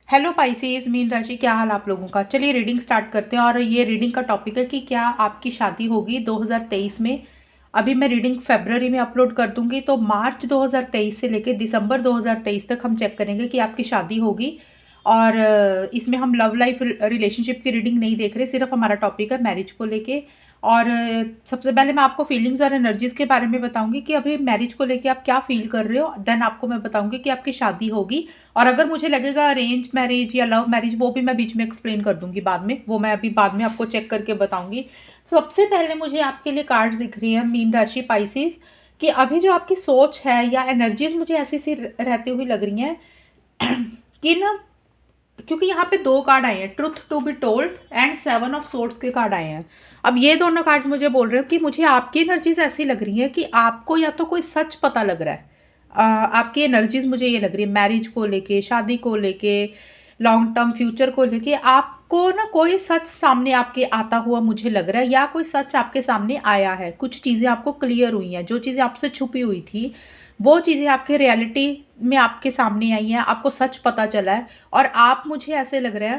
Hello Pisces, mean राशि, क्या हाल आप लोगों का। चलिए रीडिंग स्टार्ट करते हैं। और ये रीडिंग का टॉपिक है कि क्या आपकी शादी होगी 2023 में। अभी मैं रीडिंग फरवरी में अपलोड कर दूंगी, तो मार्च 2023 से लेकर दिसंबर 2023 तक हम चेक करेंगे कि आपकी शादी होगी। और इसमें हम लव लाइफ रिलेशनशिप की रीडिंग नहीं देख रहे, सिर्फ हमारा टॉपिक है मैरिज को लेके। और सबसे पहले मैं आपको फीलिंग्स और एनर्जीज के बारे में बताऊंगी कि अभी मैरिज को लेके आप क्या फील कर रहे हो। देन आपको मैं बताऊंगी कि आपकी शादी होगी। और अगर मुझे लगेगा अरेंज मैरिज या लव मैरिज, वो भी मैं बीच में एक्सप्लेन कर दूंगी बाद में, वो मैं अभी बाद में आपको चेक करके बताऊंगी। सबसे पहले मुझे आपके लिए कार्ड्स दिख रही है मीन राशि पाइसेस, कि अभी जो आपकी सोच है या एनर्जीज मुझे ऐसी सी रहती हुई लग रही हैं कि ना, क्योंकि यहाँ पे दो कार्ड आए हैं, truth to be told and seven of swords के कार्ड आए हैं। अब ये दोनों कार्ड मुझे बोल रहे हो कि मुझे आपकी एनर्जीज ऐसी लग रही है कि आपको या तो कोई सच पता लग रहा है। आपकी एनर्जीज मुझे ये लग रही है मैरिज को लेके, शादी को लेके, लॉन्ग टर्म फ्यूचर को लेके आपको ना कोई सच सामने आपके आता हुआ मुझे लग रहा है, या कोई सच आपके सामने आया है। कुछ चीज़ें आपको क्लियर हुई हैं, जो चीज़ें आपसे छुपी हुई थी वो चीज़ें आपके रियलिटी में आपके सामने आई हैं, आपको सच पता चला है। और आप, मुझे ऐसे लग रहा है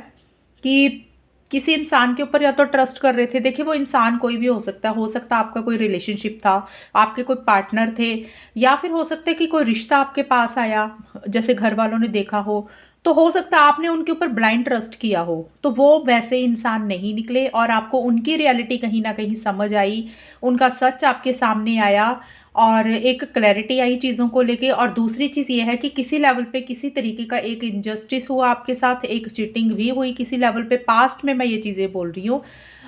कि किसी इंसान के ऊपर या तो ट्रस्ट कर रहे थे। देखिए, वो इंसान कोई भी हो सकता है आपका कोई रिलेशनशिप था, आपके कोई पार्टनर थे, या फिर हो सकता है कि कोई रिश्ता आपके पास आया, जैसे घर वालों ने देखा हो। तो हो सकता है आपने उनके ऊपर ब्लाइंड ट्रस्ट किया हो, तो वो वैसे इंसान नहीं निकले और आपको उनकी रियलिटी कहीं ना कहीं समझ आई, उनका सच आपके सामने आया और एक क्लैरिटी आई चीज़ों को लेके। और दूसरी चीज़ ये है कि किसी लेवल पे किसी तरीके का एक इनजस्टिस हुआ आपके साथ, एक चीटिंग भी हुई किसी लेवल पे, पास्ट में मैं ये चीज़ें बोल रही हूँ।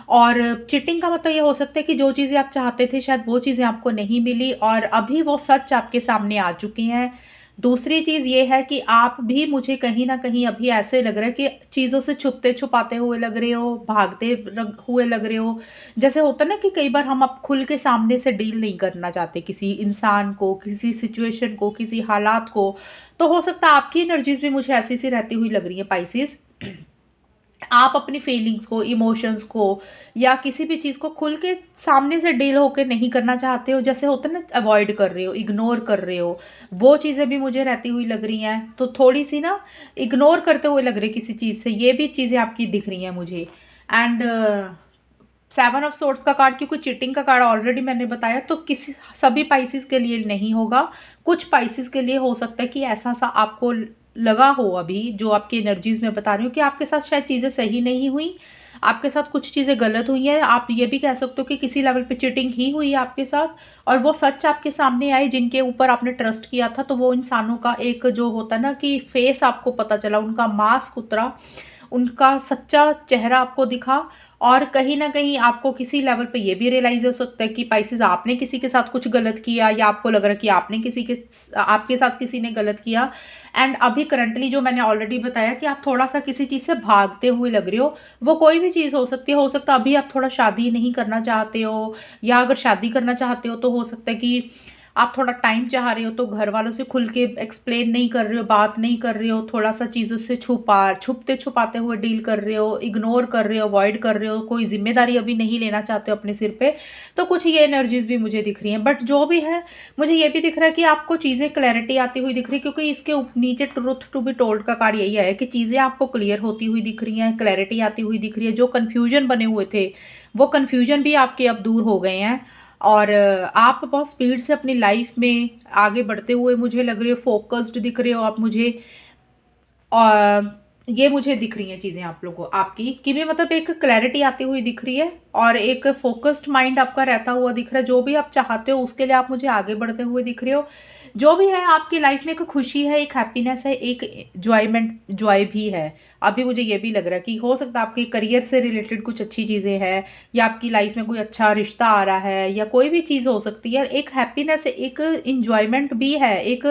और चीटिंग का मतलब ये हो सकता है कि जो चीज़ें आप चाहते थे शायद वो चीज़ें आपको नहीं मिली, और अभी वो सच आपके सामने आ चुकी हैं। दूसरी चीज़ ये है कि आप भी, मुझे कहीं ना कहीं अभी ऐसे लग रहा है कि चीज़ों से छुपते छुपाते हुए लग रहे हो, भागते हुए लग रहे हो। जैसे होता है ना कि कई बार हम अब खुल के सामने से डील नहीं करना चाहते किसी इंसान को, किसी सिचुएशन को, किसी हालात को। तो हो सकता है आपकी एनर्जीज भी मुझे ऐसी सी रहती हुई लग रही है पाइसेस। आप अपनी फीलिंग्स को, इमोशंस को, या किसी भी चीज़ को खुल के सामने से डील होकर नहीं करना चाहते हो। जैसे होता है ना, अवॉइड कर रहे हो, इग्नोर कर रहे हो। वो चीज़ें भी मुझे रहती हुई लग रही हैं, तो थोड़ी सी ना इग्नोर करते हुए लग रही किसी चीज़ से, ये भी चीज़ें आपकी दिख रही हैं मुझे। एंड सेवन ऑफ सोर्ड्स का कार्ड, क्योंकि चीटिंग का कार्ड ऑलरेडी मैंने बताया, तो किसी सभी पाइसेस के लिए नहीं होगा। कुछ पाइसेस के लिए हो सकता है कि ऐसा सा आपको लगा हो अभी, जो आपकी एनर्जीज में बता रही हूँ कि आपके साथ शायद चीज़ें सही नहीं हुई, आपके साथ कुछ चीज़ें गलत हुई हैं। आप ये भी कह सकते हो कि किसी लेवल पे चीटिंग ही हुई है आपके साथ, और वो सच आपके सामने आए जिनके ऊपर आपने ट्रस्ट किया था। तो वो इंसानों का एक जो होता है ना कि फेस आपको पता चला, उनका मास्क उतरा, उनका सच्चा चेहरा आपको दिखा। और कहीं न कहीं आपको किसी लेवल पे ये भी रियलाइज़ हो सकता है कि पाइसेस, आपने किसी के साथ कुछ गलत किया, या आपको लग रहा है कि आपके साथ किसी ने गलत किया। एंड अभी करंटली जो मैंने ऑलरेडी बताया कि आप थोड़ा-सा किसी चीज़ से भागते हुए लग रहे हो। वो कोई भी चीज़ हो सकती है, हो सकता है अभी आप थोड़ा शादी नहीं करना चाहते हो, या अगर शादी करना चाहते हो तो हो सकता है कि आप थोड़ा टाइम चाह रहे हो, तो घर वालों से खुल के एक्सप्लेन नहीं कर रहे हो, बात नहीं कर रहे हो, थोड़ा-सा चीज़ों से छुपते-छुपाते हुए डील कर रहे हो, इग्नोर कर रहे हो, अवॉइड कर रहे हो, कोई ज़िम्मेदारी अभी नहीं लेना चाहते हो अपने सिर पे। तो कुछ ये एनर्जीज़ भी मुझे दिख रही हैं। बट जो भी है, मुझे ये भी दिख रहा है कि आपको चीज़ें क्लैरिटी आती हुई दिख रही है, क्योंकि इसके नीचे ट्रुथ टू बी टोल्ड का कार्ड यही है कि चीज़ें आपको क्लियर होती हुई दिख रही हैं, क्लैरिटी आती हुई दिख रही है। जो कन्फ्यूजन बने हुए थे, वो कन्फ्यूजन भी आपके अब दूर हो गए हैं। और आप बहुत स्पीड से अपनी लाइफ में आगे बढ़ते हुए मुझे लग रही हो, फोकस्ड दिख रहे हो आप मुझे। और ये मुझे दिख रही हैं चीज़ें आप लोगों आपकी कि भी, मतलब एक क्लैरिटी आती हुई दिख रही है, और एक फोकस्ड माइंड आपका रहता हुआ दिख रहा है। जो भी आप चाहते हो उसके लिए आप मुझे आगे बढ़ते हुए दिख रहे हो। जो भी है आपकी लाइफ में, एक खुशी है, एक हैप्पीनेस है, एक जॉय भी है। अभी मुझे ये भी लग रहा है कि हो सकता है आपके करियर से रिलेटेड कुछ अच्छी चीज़ें हैं, या आपकी लाइफ में कोई अच्छा रिश्ता आ रहा है, या कोई भी चीज़ हो सकती है। एक हैप्पीनेस है, एक इंजॉयमेंट भी है, एक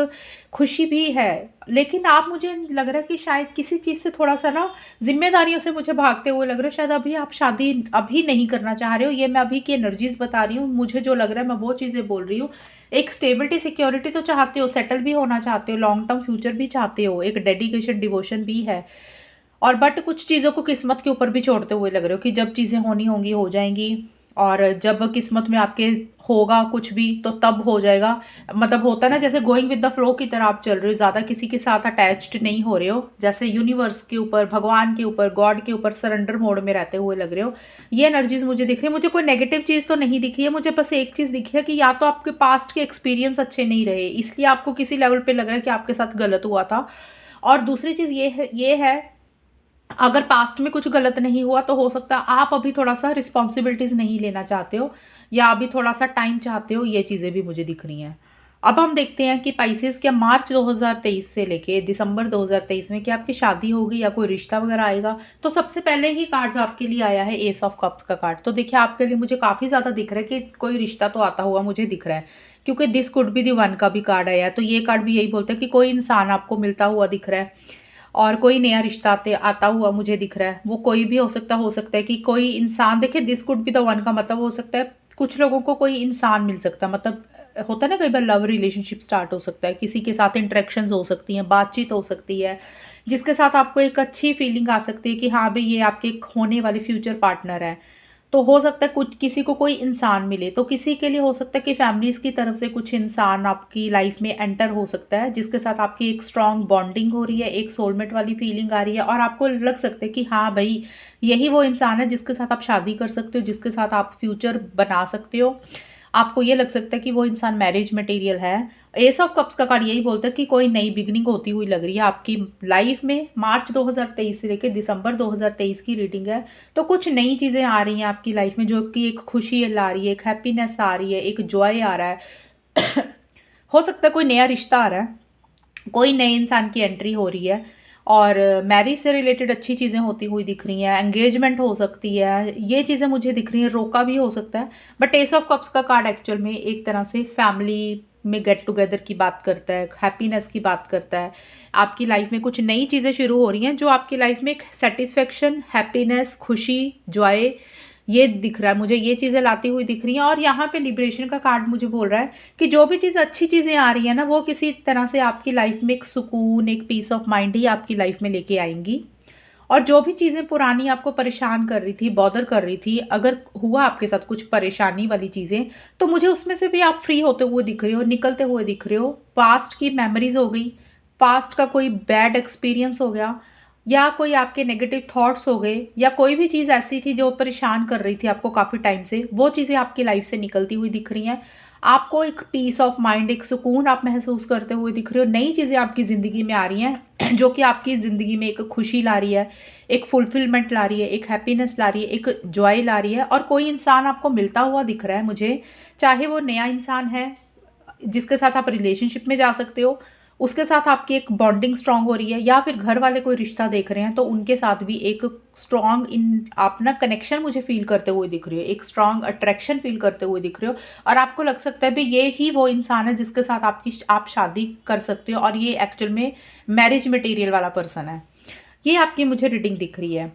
खुशी भी है। लेकिन आप, मुझे लग रहा है कि शायद किसी चीज़ से थोड़ा सा ना, जिम्मेदारियों से मुझे भागते हुए लग रहा है। शायद अभी आप शादी अभी नहीं करना चाह रहे हो, ये मैं अभी की एनर्जीज बता रही हूँ। मुझे जो लग रहा है मैं वो चीज़ें बोल रही हूँ। एक स्टेबिलिटी, सिक्योरिटी तो चाहते हो, सेटल भी होना चाहते हो, लॉन्ग टर्म फ्यूचर भी चाहते हो, एक डेडिकेशन, डिवोशन भी है। और बट कुछ चीज़ों को किस्मत के ऊपर भी छोड़ते हुए लग रहे हो कि जब चीज़ें होनी होंगी हो जाएंगी। और जब किस्मत में आपके होगा कुछ भी तो तब हो जाएगा। मतलब होता है ना, जैसे गोइंग विद द फ्लो की तरह आप चल रहे हो, ज़्यादा किसी के साथ अटैच्ड नहीं हो रहे हो, जैसे यूनिवर्स के ऊपर, भगवान के ऊपर, गॉड के ऊपर सरेंडर मोड में रहते हुए लग रहे हो। ये एनर्जीज मुझे दिख रही है। मुझे कोई नेगेटिव चीज़ तो नहीं दिखी है, मुझे बस एक चीज़ दिखी है कि या तो आपके पास्ट के एक्सपीरियंस अच्छे नहीं रहे, इसलिए आपको किसी लेवल पे लग रहा है कि आपके साथ गलत हुआ था। और दूसरी चीज़ ये है, अगर पास्ट में कुछ गलत नहीं हुआ तो हो सकता है आप अभी थोड़ा-सा रिस्पॉन्सिबिलिटीज़ नहीं लेना चाहते हो, या अभी थोड़ा-सा टाइम चाहते हो, ये चीज़ें भी मुझे दिख रही हैं। अब हम देखते हैं कि पाइसेस, क्या मार्च 2023 से लेके दिसंबर 2023 में क्या आपकी शादी होगी या कोई रिश्ता वगैरह आएगा? तो सबसे पहले ही कार्ड्स आपके लिए आया है एस ऑफ कप्स का कार्ड। तो देखिए, आपके लिए मुझे काफ़ी ज़्यादा दिख रहा है कि कोई रिश्ता तो आता हुआ मुझे दिख रहा है, क्योंकि this could be the one का भी कार्ड आया है। तो ये कार्ड भी यही बोलता है कि कोई इंसान आपको मिलता हुआ दिख रहा है और कोई नया रिश्ता आता हुआ मुझे दिख रहा है। वो कोई भी हो सकता है कि कोई इंसान, देखिए this could be the one का मतलब हो सकता है कुछ लोगों को कोई इंसान मिल सकता है, मतलब होता है ना, कई बार लव रिलेशनशिप स्टार्ट हो सकता है, किसी के साथ इंटरेक्शंस हो सकती हैं, बातचीत हो सकती है, जिसके साथ आपको एक अच्छी फीलिंग आ सकती है कि हाँ भाई, ये आपके एक होने वाले फ्यूचर पार्टनर है। तो हो सकता है कुछ किसी को कोई इंसान मिले, तो किसी के लिए हो सकता है कि फैमिलीज़ की तरफ से कुछ इंसान आपकी लाइफ में एंटर हो सकता है, जिसके साथ आपकी एक स्ट्रॉन्ग बॉन्डिंग हो रही है, एक सोलमेट वाली फीलिंग आ रही है, और आपको लग सकता है कि हाँ भाई, यही वो इंसान है जिसके साथ आप शादी कर सकते हो, जिसके साथ आप फ्यूचर बना सकते हो। आपको ये लग सकता है कि वो इंसान मैरिज मटेरियल है। एस ऑफ कप्स का कार्ड यही बोलता है कि कोई नई बिगनिंग होती हुई लग रही है आपकी लाइफ में। मार्च 2023 से लेकर दिसंबर 2023 की रीडिंग है। तो कुछ नई चीज़ें आ रही हैं आपकी लाइफ में, जो कि एक खुशी ला रही है, एक हैप्पीनेस आ रही है, एक जॉय आ रहा है। हो सकता है कोई नया रिश्ता आ रहा है, कोई नए इंसान की एंट्री हो रही है, और मैरिज से रिलेटेड अच्छी चीज़ें होती हुई दिख रही हैं, एंगेजमेंट हो सकती है, ये चीज़ें मुझे दिख रही हैं, रोका भी हो सकता है। बट एस ऑफ कप्स का कार्ड एक्चुअल में एक तरह से फैमिली में गेट टुगेदर की बात करता है, हैप्पीनेस की बात करता है। आपकी लाइफ में कुछ नई चीज़ें शुरू हो रही हैं, जो आपकी लाइफ में एक सेटिस्फेक्शन, हैप्पीनेस, खुशी, जॉय, ये दिख रहा है मुझे, ये चीज़ें लाती हुई दिख रही हैं। और यहाँ पे लिबरेशन का कार्ड मुझे बोल रहा है कि जो भी चीज़ अच्छी चीज़ें आ रही है ना, वो किसी तरह से आपकी लाइफ में एक सुकून, एक पीस ऑफ माइंड ही आपकी लाइफ में लेके आएंगी। और जो भी चीज़ें पुरानी आपको परेशान कर रही थी, बॉदर कर रही थी, अगर हुआ आपके साथ कुछ परेशानी वाली चीज़ें, तो मुझे उसमें से भी आप फ्री होते हुए दिख रहे हो, निकलते हुए दिख रहे हो। पास्ट की मेमोरीज हो गई, पास्ट का कोई बैड एक्सपीरियंस हो गया, या कोई आपके नेगेटिव थॉट्स हो गए, या कोई भी चीज़ ऐसी थी जो परेशान कर रही थी आपको काफ़ी टाइम से, वो चीज़ें आपकी लाइफ से निकलती हुई दिख रही हैं। आपको एक पीस ऑफ माइंड, एक सुकून आप महसूस करते हुए दिख रहे हो। नई चीज़ें आपकी ज़िंदगी में आ रही हैं, जो कि आपकी ज़िंदगी में एक खुशी ला रही है, एक फुलफिलमेंट ला रही है, एक हैप्पीनेस ला रही है, एक जॉय ला रही है। और कोई इंसान आपको मिलता हुआ दिख रहा है मुझे, चाहे वो नया इंसान है जिसके साथ आप रिलेशनशिप में जा सकते हो, उसके साथ आपकी एक बॉन्डिंग स्ट्रांग हो रही है, या फिर घर वाले कोई रिश्ता देख रहे हैं तो उनके साथ भी एक स्ट्रांग आप ना कनेक्शन मुझे फील करते हुए दिख रही हो, एक स्ट्रांग अट्रैक्शन फील करते हुए दिख रहे हो। और आपको लग सकता है भाई, ये ही वो इंसान है जिसके साथ आप शादी कर सकते हो, और ये एक्चुअल में मैरिज मटेरियल वाला पर्सन है। ये आपकी मुझे रीडिंग दिख रही है।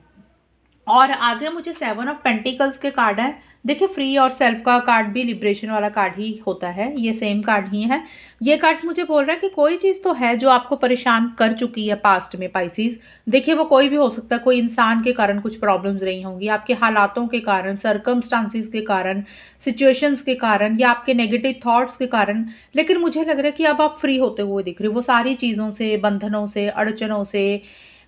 और आगे मुझे 7 ऑफ पेंटिकल्स के कार्ड है। देखिए, फ्री और सेल्फ का कार्ड भी लिबरेशन वाला कार्ड ही होता है, ये सेम कार्ड ही है। ये कार्ड्स मुझे बोल रहा है कि कोई चीज़ तो है जो आपको परेशान कर चुकी है पास्ट में, पाइसिस। देखिए, वो कोई भी हो सकता है, कोई इंसान के कारण कुछ प्रॉब्लम्स रही होंगी, आपके हालातों के कारण, सर्कमस्टांसिस के कारण, सिचुएशंस के कारण, या आपके नेगेटिव थॉट्स के कारण। लेकिन मुझे लग रहा है कि अब आप फ्री होते हुए दिख रहे हो वो सारी चीज़ों से, बंधनों से, अड़चनों से।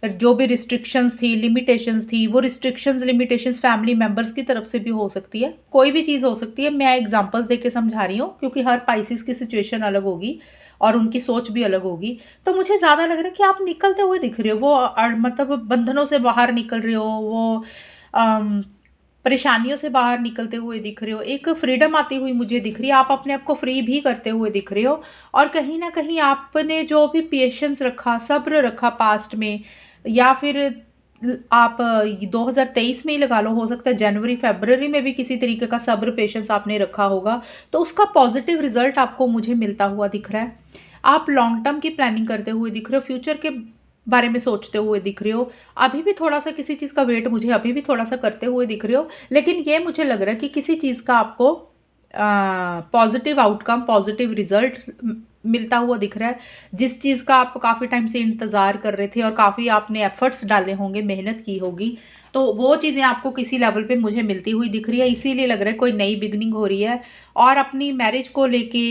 जो भी रिस्ट्रिक्शंस थी, लिमिटेशंस थी, वो रिस्ट्रिक्शंस, लिमिटेशंस फैमिली मेंबर्स की तरफ से भी हो सकती है, कोई भी चीज़ हो सकती है। मैं एग्जांपल्स देके समझा रही हूँ, क्योंकि हर पाइसिस की सिचुएशन अलग होगी और उनकी सोच भी अलग होगी। तो मुझे ज़्यादा लग रहा है कि आप निकलते हुए दिख रहे हो, वो मतलब बंधनों से बाहर निकल रहे हो, वो अम, परेशानियों से बाहर निकलते हुए दिख रहे हो, एक फ्रीडम आती हुई मुझे दिख रही है, आप अपने आप को फ्री भी करते हुए दिख रहे हो। और कहीं ना कहीं आपने जो भी पेशेंस रखा, सब्र रखा पास्ट में, या फिर आप 2023 में ही लगा लो, हो सकता है जनवरी फरवरी में भी किसी तरीके का सब्र पेशेंस आपने रखा होगा, तो उसका पॉजिटिव रिजल्ट आपको मुझे मिलता हुआ दिख रहा है। आप लॉन्ग टर्म की प्लानिंग करते हुए दिख रहे हो, फ्यूचर के बारे में सोचते हुए दिख रहे हो। अभी भी थोड़ा सा किसी चीज़ का वेट मुझे अभी भी थोड़ा सा करते हुए दिख रहे हो, लेकिन ये मुझे लग रहा है कि किसी चीज़ का आपको पॉजिटिव आउटकम, पॉजिटिव रिजल्ट मिलता हुआ दिख रहा है। जिस चीज़ का आप काफ़ी टाइम से इंतज़ार कर रहे थे और काफ़ी आपने एफ़र्ट्स डाले होंगे, मेहनत की होगी, तो वो चीज़ें आपको किसी लेवल पे मुझे मिलती हुई दिख रही है। इसीलिए लग रहा है कोई नई बिगिनिंग हो रही है। और अपनी मैरिज को लेके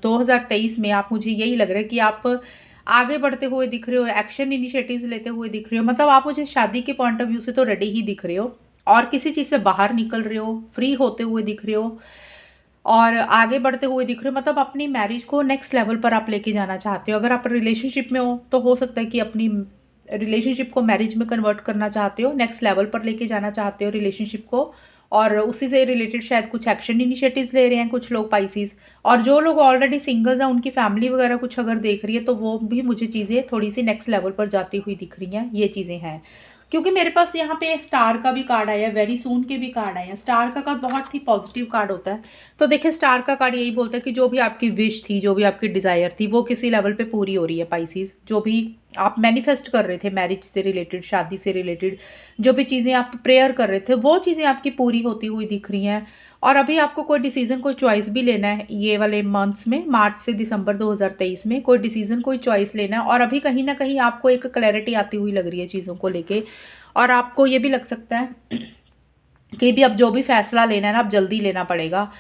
2023 में आप, मुझे यही लग रहा है कि आप आगे बढ़ते हुए दिख रहे हो, एक्शन इनिशिएटिव्स लेते हुए दिख रहे हो। मतलब आप मुझे शादी के पॉइंट ऑफ व्यू से तो रेडी ही दिख रहे हो और किसी चीज़ से बाहर निकल रहे हो, फ्री होते हुए दिख रहे हो और आगे बढ़ते हुए दिख रहे हो। मतलब अपनी मैरिज को नेक्स्ट लेवल पर आप लेके जाना चाहते हो। अगर आप रिलेशनशिप में हो तो हो सकता है कि अपनी रिलेशनशिप को मैरिज में कन्वर्ट करना चाहते हो, नेक्स्ट लेवल पर लेके जाना चाहते हो रिलेशनशिप को, और उसी से रिलेटेड शायद कुछ एक्शन इनिशिएटिव्स ले रहे हैं कुछ लोग पाइसीज। और जो लोग ऑलरेडी सिंगल्स हैं उनकी फैमिली वगैरह कुछ अगर देख रही है तो वो भी मुझे चीज़ें थोड़ी सी नेक्स्ट लेवल पर जाती हुई दिख रही हैं, ये चीज़ें हैं। क्योंकि मेरे पास यहाँ पे स्टार का भी कार्ड आया है, वेरी सून के भी कार्ड आए हैं। स्टार का कार्ड बहुत ही पॉजिटिव कार्ड होता है। तो देखिए स्टार का कार्ड यही बोलता है कि जो भी आपकी विश थी, जो भी आपकी डिज़ायर थी, वो किसी लेवल पे पूरी हो रही है पाइसीज। जो भी आप मैनिफेस्ट कर रहे थे मैरिज से रिलेटेड, शादी से रिलेटेड, जो भी चीज़ें आप प्रेयर कर रहे थे वो चीज़ें आपकी पूरी होती हुई दिख रही हैं। और अभी आपको कोई डिसीजन, कोई चॉइस भी लेना है ये वाले मंथ्स में, मार्च से दिसंबर 2023 में कोई डिसीजन, कोई चॉइस लेना है। और अभी कहीं ना कहीं आपको एक क्लैरिटी आती हुई लग रही है चीज़ों को लेके। और आपको ये भी लग सकता है कि भी अब जो भी फैसला लेना है ना, अब जल्दी लेना पड़ेगा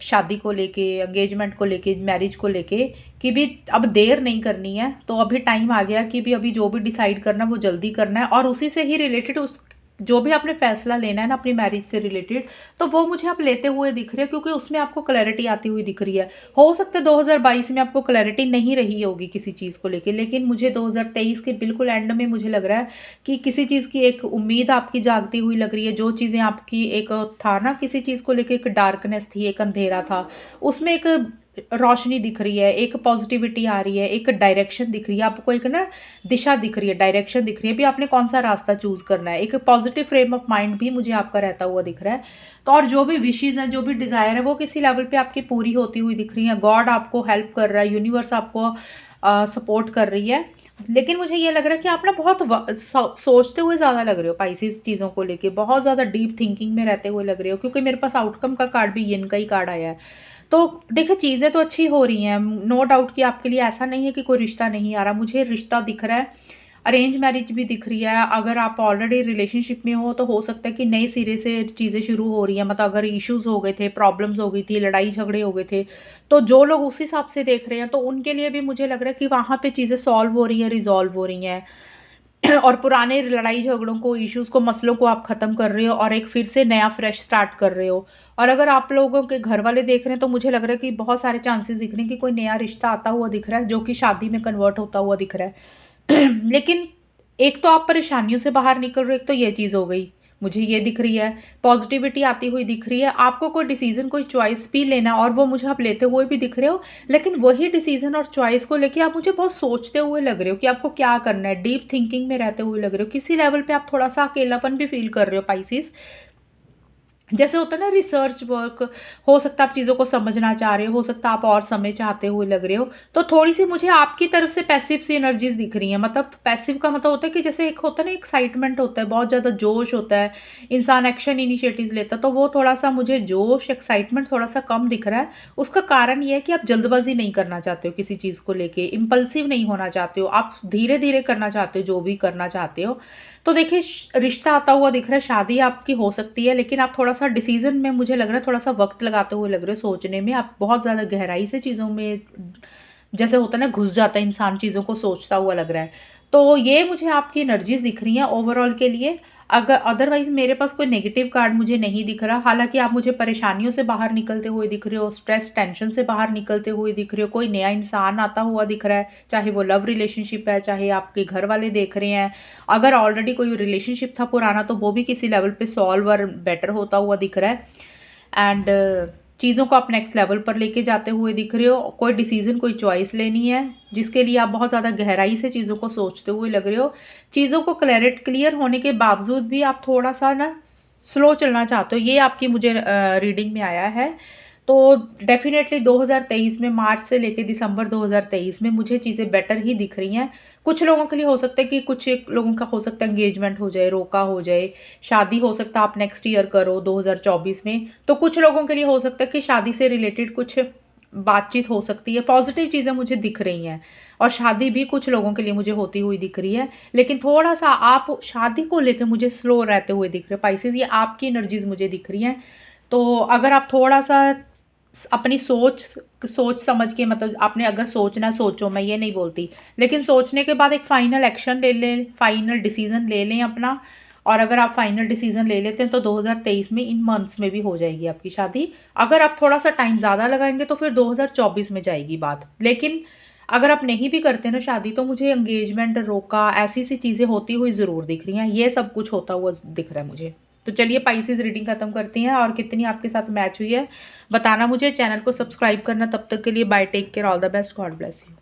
शादी को लेके, एंगेजमेंट को लेके, मैरिज को लेके, कि भी अब देर नहीं करनी है। तो अभी टाइम आ गया कि भी अभी जो भी डिसाइड करना है वो जल्दी करना है। और उसी से ही रिलेटेड उस जो भी आपने फैसला लेना है ना अपनी मैरिज से रिलेटेड, तो वो मुझे आप लेते हुए दिख रहे हो, क्योंकि उसमें आपको क्लैरिटी आती हुई दिख रही है। हो सकता है 2022 में आपको क्लैरिटी नहीं रही होगी किसी चीज़ को लेके, लेकिन मुझे 2023 के बिल्कुल एंड में मुझे लग रहा है कि किसी चीज़ की एक उम्मीद आपकी जागती हुई लग रही है। जो चीज़ें आपकी एक था ना, किसी चीज़ को लेके एक डार्कनेस थी, एक अंधेरा था, उसमें एक रोशनी दिख रही है, एक पॉजिटिविटी आ रही है, एक डायरेक्शन दिख रही है आपको, एक ना दिशा दिख रही है, डायरेक्शन दिख रही है भी आपने कौन सा रास्ता चूज करना है। एक पॉजिटिव फ्रेम ऑफ माइंड भी मुझे आपका रहता हुआ दिख रहा है। तो और जो भी विशेज़ हैं, जो भी डिज़ायर है, वो किसी लेवल पे आपकी पूरी होती हुई दिख रही है। गॉड आपको हेल्प कर रहा है, यूनिवर्स आपको सपोर्ट कर रही है। लेकिन मुझे ये लग रहा है कि आप ना बहुत सोचते हुए ज़्यादा लग रहे हो पाइसेस, चीज़ों को लेके बहुत ज़्यादा डीप थिंकिंग में रहते हुए लग रहे हो, क्योंकि मेरे पास आउटकम का कार्ड भी यिन का ही कार्ड आया है। तो देखिए चीज़ें तो अच्छी हो रही हैं, नो डाउट कि आपके लिए ऐसा नहीं है कि कोई रिश्ता नहीं आ रहा। मुझे रिश्ता दिख रहा है, अरेंज मैरिज भी दिख रही है। अगर आप ऑलरेडी रिलेशनशिप में हो तो हो सकता है कि नए सिरे से चीज़ें शुरू हो रही हैं। मतलब अगर इश्यूज़ हो गए थे, प्रॉब्लम्स हो गई थी, लड़ाई झगड़े हो गए थे, तो जो लोग उस हिसाब से देख रहे हैं तो उनके लिए भी मुझे लग रहा है कि वहाँ पे चीज़ें सॉल्व हो रही हैं, रिजॉल्व हो रही हैं। और पुराने लड़ाई झगड़ों को, इश्यूज़ को, मसलों को आप ख़त्म कर रहे हो और एक फिर से नया फ्रेश स्टार्ट कर रहे हो। और अगर आप लोगों के घर वाले देख रहे हैं तो मुझे लग रहा है कि बहुत सारे चांसेस दिख रहे हैं कि कोई नया रिश्ता आता हुआ दिख रहा है, जो कि शादी में कन्वर्ट होता हुआ दिख रहा है। लेकिन एक तो आप परेशानियों से बाहर निकल रहे हो, एक तो ये चीज़ हो गई, मुझे ये दिख रही है। पॉजिटिविटी आती हुई दिख रही है। आपको कोई डिसीजन, कोई चॉइस भी लेना और वो मुझे आप लेते हुए भी दिख रहे हो। लेकिन वही डिसीजन और चॉइस को लेके आप मुझे बहुत सोचते हुए लग रहे हो कि आपको क्या करना है, डीप थिंकिंग में रहते हुए लग रहे हो। किसी लेवल पे आप थोड़ा सा अकेलापन भी फील कर रहे हो पाइसिस। जैसे होता है ना रिसर्च वर्क, हो सकता है आप चीज़ों को समझना चाह रहे हो सकता है आप और समय चाहते हुए लग रहे हो। तो थोड़ी सी मुझे आपकी तरफ से पैसिव सी एनर्जीज दिख रही हैं। मतलब पैसिव का मतलब होता है कि जैसे एक होता है ना एक्साइटमेंट होता है, बहुत ज़्यादा जोश होता है, इंसान एक्शन इनिशिएटिव्स लेता है, तो वो थोड़ा सा मुझे जोश, एक्साइटमेंट थोड़ा सा कम दिख रहा है। उसका कारण ये है कि आप जल्दबाजी नहीं करना चाहते हो किसी चीज़ को लेके, इम्पल्सिव नहीं होना चाहते हो, आप धीरे धीरे करना चाहते हो जो भी करना चाहते हो। तो देखिए रिश्ता आता हुआ दिख रहा है, शादी आपकी हो सकती है, लेकिन आप थोड़ा सा डिसीजन में, मुझे लग रहा है थोड़ा सा वक्त लगाते हुए लग रहे हो सोचने में। आप बहुत ज़्यादा गहराई से चीज़ों में, जैसे होता है ना घुस जाता है इंसान, चीज़ों को सोचता हुआ लग रहा है। तो ये मुझे आपकी एनर्जीज दिख रही हैं ओवरऑल के लिए। अगर अदरवाइज मेरे पास कोई नेगेटिव कार्ड मुझे नहीं दिख रहा। हालांकि आप मुझे परेशानियों से बाहर निकलते हुए दिख रहे हो, स्ट्रेस टेंशन से बाहर निकलते हुए दिख रहे हो, कोई नया इंसान आता हुआ दिख रहा है, चाहे वो लव रिलेशनशिप है, चाहे आपके घर वाले देख रहे हैं। अगर ऑलरेडी कोई रिलेशनशिप था पुराना तो वो भी किसी लेवल पे सॉल्व और बेटर होता हुआ दिख रहा है। एंड चीज़ों को आप नेक्स्ट लेवल पर लेके जाते हुए दिख रहे हो। कोई डिसीजन, कोई चॉइस लेनी है जिसके लिए आप बहुत ज़्यादा गहराई से चीज़ों को सोचते हुए लग रहे हो। चीज़ों को क्लियर होने के बावजूद भी आप थोड़ा सा ना स्लो चलना चाहते हो, ये आपकी मुझे रीडिंग में आया है। तो डेफिनेटली 2023 में, मार्च से लेके दिसंबर 2023 में मुझे चीज़ें बेटर ही दिख रही हैं। कुछ लोगों के लिए हो सकता है कि कुछ एक लोगों का हो सकता है एंगेजमेंट हो जाए, रोका हो जाए, शादी हो सकता है आप नेक्स्ट ईयर करो 2024 में। तो कुछ लोगों के लिए हो सकता है कि शादी से रिलेटेड कुछ बातचीत हो सकती है, पॉजिटिव चीज़ें मुझे दिख रही हैं और शादी भी कुछ लोगों के लिए मुझे होती हुई दिख रही है। लेकिन थोड़ा-सा आप शादी को लेके मुझे स्लो रहते हुए दिख रहे हैं पाइसेस, ये आपकी एनर्जीज़ मुझे दिख रही हैं। तो अगर आप थोड़ा-सा अपनी सोच सोच समझ के, मतलब आपने अगर सोचना सोचो, मैं ये नहीं बोलती, लेकिन सोचने के बाद एक फाइनल एक्शन ले लें, फाइनल डिसीजन ले लें अपना। और अगर आप फाइनल डिसीजन ले लेते हैं तो 2023 में इन मंथ्स में भी हो जाएगी आपकी शादी। अगर आप थोड़ा सा टाइम ज़्यादा लगाएंगे तो फिर 2024 में जाएगी बात। लेकिन अगर आप नहीं भी करते ना शादी, तो मुझे एंगेजमेंट रोका, ऐसी सी चीज़ें होती हुई ज़रूर दिख रही हैं, ये सब कुछ होता हुआ दिख रहा है मुझे। तो चलिए पाइसेस रीडिंग खत्म करती हैं, और कितनी आपके साथ मैच हुई है बताना मुझे। चैनल को सब्सक्राइब करना, तब तक के लिए bye, take care, all the best, God bless you.